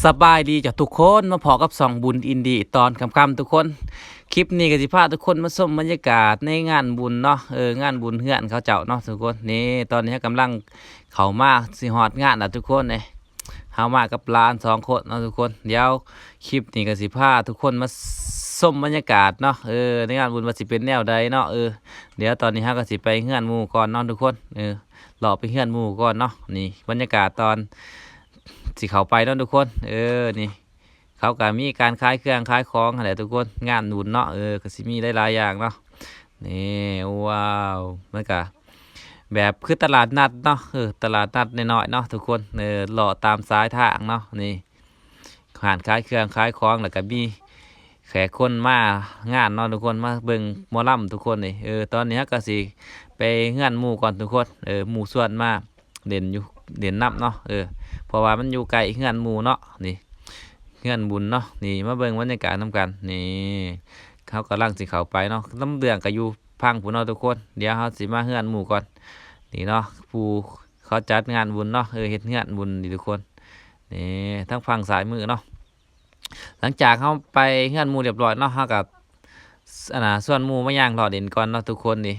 สบายดีจากทุกคนมาพอกับสองบุญอินดีตอนคำๆทุกคนคลิปนี้ก็สิพาทุกคนมาชมบรรยากาศในงานบุญเนาะงานบุญเฮือนเขาเจ้าเนาะทุกคนนี่ตอนนี้กำลังเข้ามาสิฮอดงานทุกคนเนี่ยเฮามากับหลาน2 คนเนาะทุกคนเดี๋ยวคลิปนี้ก็สิพาทุกคนมาชมบรรยากาศเนาะในงานบุญว่าสิเป็นแนวใดเนาะเดี๋ยวตอนนี้เฮาก็สิไปเฮือนหมู่ก่อนเนาะทุกคนรอไปเฮือนหมู่ก่อนเนาะนี่บรรยากาศตอนสิเข้าไปเนาะทุกคนนี่เขาก็มีการขายเครื่องขายของอะไรทุกคนงานหนุนเนาะก็สิมีหลายๆอย่างเนาะนี่ว้าวมันก็แบบคือตลาดนัดเนาะตลาดนัดน้อยๆเนาะทุกคนเลาะตามสายทางเนาะนี่หานขายเครื่องขายของแล้วก็มีแขกคนมางานเนาะทุกคนมาเบิ่งหมอลำทุกคนนี่ตอนนี้ก็สิไปเฮือนหมู่ก่อนทุกคนหมู่ส่วนมาเด่นอยู่เด่นนับเนาะเพราะว่ามันอยู่ไกลเฮือนหมู่เนาะนี่เฮือนบุญเนาะนี่มาเบิ่งบรรยากาศนำกันนี่เขากำลังสิเข้าไปเนาะลำเดืองก็อยู่พังผู้เนาะทุกคนเดี๋ยวเขาสิมาเฮือนหมู่ก่อนนี่เนาะผู้เขาจัดงานบุญเนาะเฮ็ดเฮือนบุญนี่ทุกคนนี่ทั้งฝั่งสายมือเนาะหลังจากเขาไปเฮือนหมู่เรียบร้อยเนาะเขากับส่วนหมู่มาย่างรอเด่นก่อนเนาะทุกคนนี่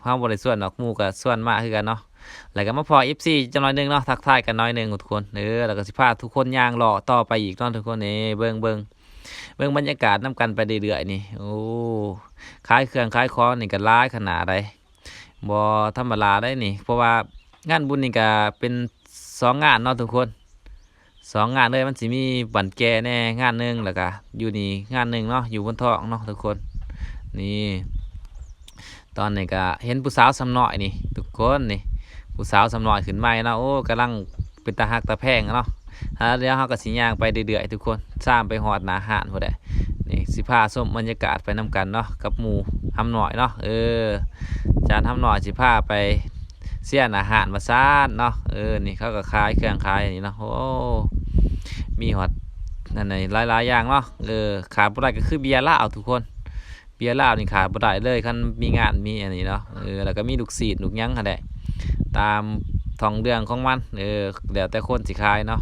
เขาบ่ได้ส่วนดอกหมู่กับส่วนมาคือกันเนาะแล้วก็มาพอ FC จังน้อยนึงเนาะทักทายกันน้อยนึงทุกคนแล้วก็สิพาทุกคนย่างรอต่อไปอีกเนาะทุกคนนี่เบิ่งบรรยากาศนํกันไปเรื่อยๆนี่โอ้ขายเครื่องขายของนี่ก็หลายขนาดใดบ่ธรรมดาได้นี่เพราะว่างานบุญนี่ก็เป็น2 งานเนาะทุกคน2 งานเลยมันสิมีบั่นแก่แน่งานนึงแล้วก็อยู่นี่งานนึงเนาะอยู่บนท้องเนาะทุกคนนี่ตอนนี้ก็เห็นผู้สาวสำน้อยนี่ทุกคนนี่ผู้สาวสำน้อยขึ้นใหม่เนาะโอ้กำลังเป็นตาฮักตาแพงเนาะเดี๋ยวเฮาก็สิย่างไปเรื่อยๆทุกคนซ้ำไปฮอดหน้าห้านพุ่นแหละนี่สิพาชมบรรยากาศไปนำกันเนาะกับหมู่หำน้อยเนาะจานหำน้อยสิพาไปเสียนอาหารมาซ่านเนาะนี่เขาก็ขายเครื่องขายนี่เนาะโอ้มีฮอดนั่นนี่หลายๆอย่างเนาะขาดบ่ได้ก็คือเบียร์เหล้าทุกคนเบียร์เหล้านี่ขาดบ่ได้เลยคันมีงานมีอันนี้เนาะแล้วก็มีลูกศิษย์ลูกหยังหั่นแหละตามท้องเรื่องของมันเดี๋ยวแต่คนสิขายเนาะ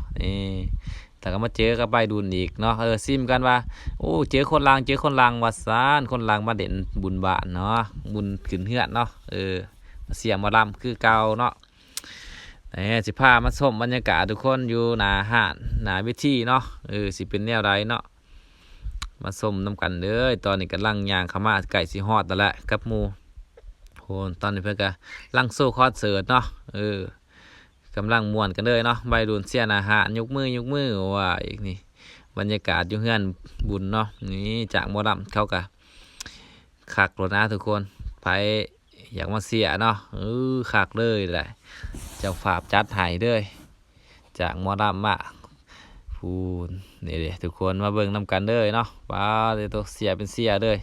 แต่ก็มาเจอกับใบดุลอีกเนาะซิมกันว่าโอ้เจอคนลางวัดซานคนลางมาเด่นบุญบาทเนาะบุญขึ้นเฮือนเนาะมาเสียงมาลำคือเก่าเนาะสิพามาชมบรรยากาศทุกคนอยู่หน้าห้านหน้าเวทีเนาะสิเป็นแนวใดเนาะมาชมน้ำกันเลยตอนนี้กำลังย่างเข้ามาไก่สิฮอดแล้วแหละกับหมู่โหตอนนี้เพื่อนก็ลังโซ่คอนเสิร์ตเนาะกำลังม่วนกันเลยเนาะใบดุลเสียนอาหารยกมืว่าอีกนี่บรรยากาศอยู่เฮือนบุญเนาะนี่จากหมอลำเขากะคักรถนะทุกคนไปอยากมาเสียเนาะคักเลยแหละเจ้าฝาบจัดไห้เลยจากหมอลำมาพูนนี่เลยทุกคนมาเบิ่งนำกันเลยเนาะป้าเดี๋ยวตัวเสียเป็นเสียเลย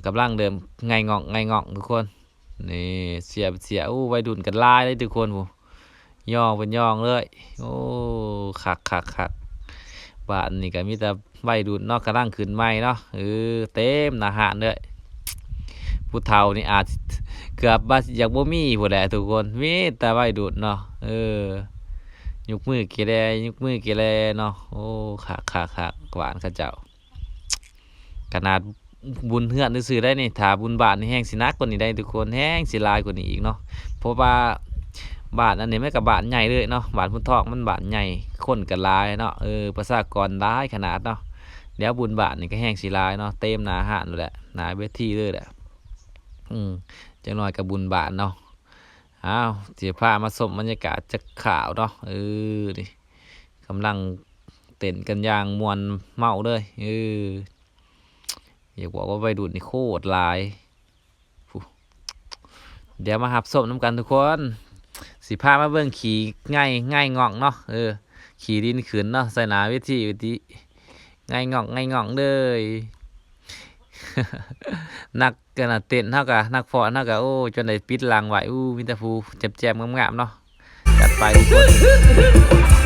กำลังเดิมไงงอกทุกคนนี่เสียวัยรุ่นกันลายเลยทุกคนผู้ย่องเป็นย่องเลยโอ้คักบ้านนี่ก็มีแต่วัยรุ่นเนาะกำลังขึ้นใหม่เนาะเต็มหน้าหาดเลยผู้เฒ่านี่อาจเกือบว่าอยากบ่มีผู้ใดทุกคนมีแต่วัยรุ่นเนาะยกมือเกเรเนาะโอ้คักหวานข้าเจ้าขนาดบุญเฮือนซื่อๆได้นี่ถ้าบุญบาทนี่แห้งสินักกว่านี้ได้ทุกคนแห้งสิลายกว่านี้อีกเนาะเพราะว่าบาทอันนี้ไม่กับบาทใหญ่เลยเนาะบาทพุทธอกมันบาทใหญ่คนกับลายเนาะประชากรร้ายขนาดเนาะเดี๋ยวบุญบาทนี่ก็แห้งสิลายเนาะเต็มหน้าห้านเลยแหละหน้าเวทีเลยแหละจังหน่อยกับบุญบาทเนาะอ้าวเสียผ้ามาสมบรรยากาศจะข่าวเนาะนี่กำลังเต้นกันอย่างมวนเมาเลยอยากบอกว่าไปดูดนี่โคตรลายเดี๋ยวมาหับส้มน้ำกันทุกคนสิพามาเบิ่งขี่ง่ายงองเนาะขี่ดินขืนเนาะใส่หนาวิธีง่ายงองเลยนักกันเต้นเท่ากับนักฟอนเท่ากับโอ้จนได้ปิดลางไหวมีแต่ผู้แจ่มๆงามๆเนาะจัดไปทุกคน